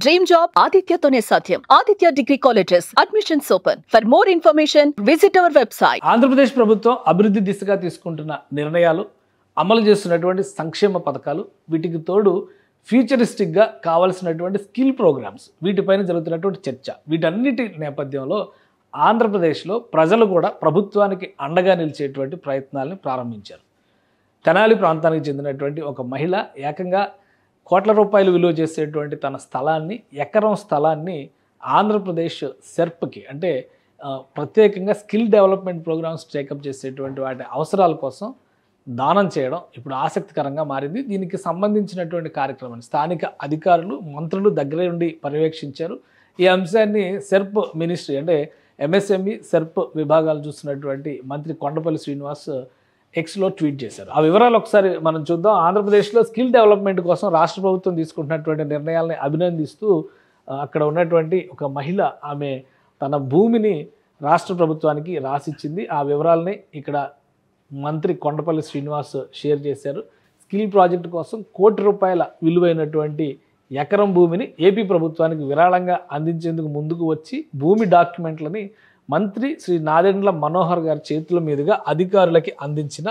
Dream job ఆదిత్యతోనే సాధ్యం. Aditya degree colleges admissions open. For more information visit our website. Andhra Pradesh ప్రభుత్వం అభివృద్ధి దిశగా తీసుకుంటున్న నిర్ణయాలు, అమలు చేస్తున్నటువంటి సంక్షేమ పథకాలు, వీటికి తోడు ఫ్యూచరిస్టిక్గా కావాల్సినటువంటి స్కిల్ ప్రోగ్రామ్స్, వీటిపైన జరుగుతున్నటువంటి చర్చ, వీటన్నిటి నేపథ్యంలో ఆంధ్రప్రదేశ్లో ప్రజలు కూడా ప్రభుత్వానికి అండగా నిలిచేటువంటి ప్రయత్నాలను ప్రారంభించారు. తెనాలి ప్రాంతానికి చెందినటువంటి ఒక మహిళ ఏకంగా కోట్ల రూపాయలు విలువ చేసేటువంటి తన స్థలాన్ని, ఎకరం స్థలాన్ని ఆంధ్రప్రదేశ్ సెర్ప్కి, అంటే ప్రత్యేకంగా స్కిల్ డెవలప్మెంట్ ప్రోగ్రామ్స్ టేకప్ చేసేటువంటి వాటి అవసరాల కోసం దానం చేయడం ఇప్పుడు ఆసక్తికరంగా మారింది. దీనికి సంబంధించినటువంటి కార్యక్రమాన్ని స్థానిక అధికారులు, మంత్రులు దగ్గర ఉండి పర్యవేక్షించారు. ఈ అంశాన్ని సెర్ప్ మినిస్ట్రీ, అంటే ఎంఎస్ఎంఈ సెర్ప్ విభాగాలు చూస్తున్నటువంటి మంత్రి కొండపల్లి శ్రీనివాస్ ఎక్స్లో ట్వీట్ చేశారు. ఆ వివరాలు ఒకసారి మనం చూద్దాం. ఆంధ్రప్రదేశ్లో స్కిల్ డెవలప్మెంట్ కోసం రాష్ట్ర ప్రభుత్వం తీసుకుంటున్నటువంటి నిర్ణయాలని అభినందిస్తూ అక్కడ ఉన్నటువంటి ఒక మహిళ, ఆమె తన భూమిని రాష్ట్ర ప్రభుత్వానికి రాసిచ్చింది. ఆ వివరాలని ఇక్కడ మంత్రి కొండపల్లి శ్రీనివాస్ షేర్ చేశారు. స్కిల్ ప్రాజెక్టు కోసం ₹1,00,00,000 విలువైనటువంటి ఎకరం భూమిని ఏపీ ప్రభుత్వానికి విరాళంగా అందించేందుకు ముందుకు వచ్చి భూమి డాక్యుమెంట్లని మంత్రి శ్రీ నాదెండ్ల మనోహర్ గారి చేతుల మీదుగా అధికారులకి అందించిన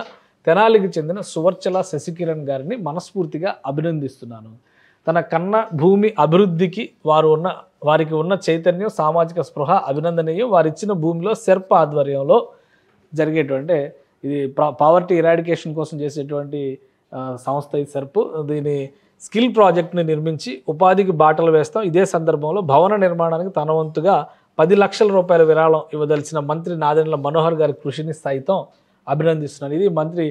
తెనాలికి చెందిన సువర్చల శశికిరణ్ గారిని మనస్ఫూర్తిగా అభినందిస్తున్నాను. తన కన్న భూమి అభివృద్ధికి వారికి ఉన్న చైతన్యం, సామాజిక స్పృహ అభినందనీయం. వారిచ్చిన భూమిలో సెర్ప్ ఆధ్వర్యంలో జరిగేటువంటి, ఇది పావర్టీ ఇరాడికేషన్ కోసం చేసేటువంటి సంస్థ ఈ సెర్ప్. దీని స్కిల్ ప్రాజెక్ట్ని నిర్మించి ఉపాధికి బాటలు వేస్తాం. ఇదే సందర్భంలో భవన నిర్మాణానికి తన వంతుగా ₹10 లక్షల విరాళం ఇవ్వదలిచిన మంత్రి నాదెండ్ల మనోహర్ గారి కృషిని సైతం అభినందిస్తున్నాను. ఇది మంత్రి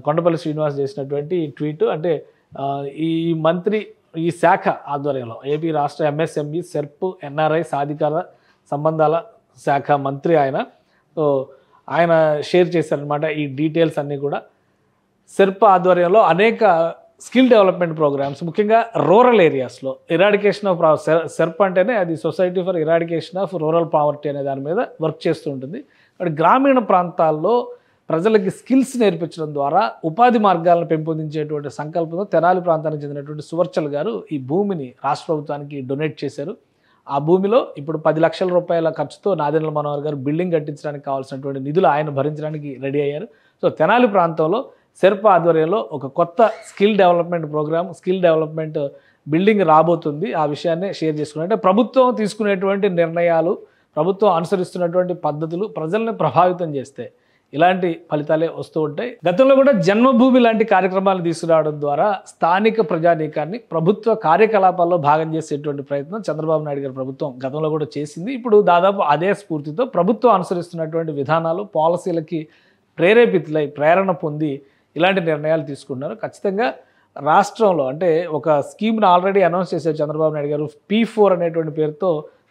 కొండపల్లి శ్రీనివాస్ చేసినటువంటి ట్వీట్. అంటే ఈ శాఖ ఆధ్వర్యంలో ఏపీ రాష్ట్ర ఎంఎస్ఎంఈ సెర్ప్ ఎన్ఆర్ఐ సాధికార సంబంధాల శాఖ మంత్రి ఆయన. సో ఆయన షేర్ చేశారనమాట ఈ డీటెయిల్స్ అన్నీ కూడా. సెర్ప్ ఆధ్వర్యంలో అనేక స్కిల్ డెవలప్మెంట్ ప్రోగ్రామ్స్, ముఖ్యంగా రూరల్ ఏరియాస్లో ఇరాడికేషన్ ఆఫ్ సెర్ప్ అంటేనే అది society for eradication of rural poverty అనే దాని మీద వర్క్ చేస్తూ ఉంటుంది. అక్కడ గ్రామీణ ప్రాంతాల్లో ప్రజలకి స్కిల్స్ నేర్పించడం ద్వారా ఉపాధి మార్గాలను పెంపొందించేటువంటి సంకల్పంతో తెనాలి ప్రాంతానికి చెందినటువంటి సువర్చల్ గారు ఈ భూమిని రాష్ట్ర ప్రభుత్వానికి డొనేట్ చేశారు. ఆ భూమిలో ఇప్పుడు ₹10 లక్షల ఖర్చుతో నాదెండ్ల మనోహర్ గారు బిల్డింగ్ కట్టించడానికి కావాల్సినటువంటి నిధులు ఆయన భరించడానికి రెడీ అయ్యారు. సో తెనాలి ప్రాంతంలో సెర్ప్ ఆధ్వర్యంలో ఒక కొత్త skill development programme, skill development building రాబోతుంది. ఆ విషయాన్ని షేర్ చేసుకున్నారు. అంటే ప్రభుత్వం తీసుకునేటువంటి నిర్ణయాలు, ప్రభుత్వం అనుసరిస్తున్నటువంటి పద్ధతులు ప్రజల్ని ప్రభావితం చేస్తే ఇలాంటి ఫలితాలే వస్తూ ఉంటాయి. గతంలో కూడా జన్మభూమి లాంటి కార్యక్రమాలు తీసుకురావడం ద్వారా స్థానిక ప్రజానీకాన్ని ప్రభుత్వ కార్యకలాపాల్లో భాగం చేసేటువంటి ప్రయత్నం చంద్రబాబు నాయుడు గారి ప్రభుత్వం గతంలో కూడా చేసింది. ఇప్పుడు దాదాపు అదే స్ఫూర్తితో ప్రభుత్వం అనుసరిస్తున్నటువంటి విధానాలు, పాలసీలకి ప్రేరణ పొంది ఇలాంటి నిర్ణయాలు తీసుకున్నారు. ఖచ్చితంగా రాష్ట్రంలో, అంటే ఒక స్కీమ్ని ఆల్రెడీ అనౌన్స్ చేశారు చంద్రబాబు నాయుడు గారు. P4 అనేటువంటి పేరుతో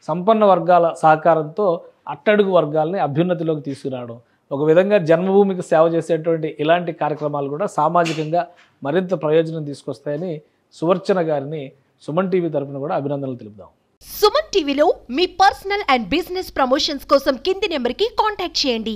సంపన్న వర్గాల సహకారంతో అట్టడుగు వర్గాలని అభ్యున్నతిలోకి తీసుకురావడం, ఒక విధంగా జన్మభూమికి సేవ చేసేటువంటి ఇలాంటి కార్యక్రమాలు కూడా సామాజికంగా మరింత ప్రయోజనం తీసుకొస్తాయని సువర్చన గారిని సుమన్ టీవీ తరఫున కూడా అభినందనలు తెలుపుదాం. సుమన్ టీవీలో మీ పర్సనల్ అండ్ బిజినెస్ ప్రమోషన్స్ కోసం కింది నెంబర్కి కాంటాక్ట్ చేయండి.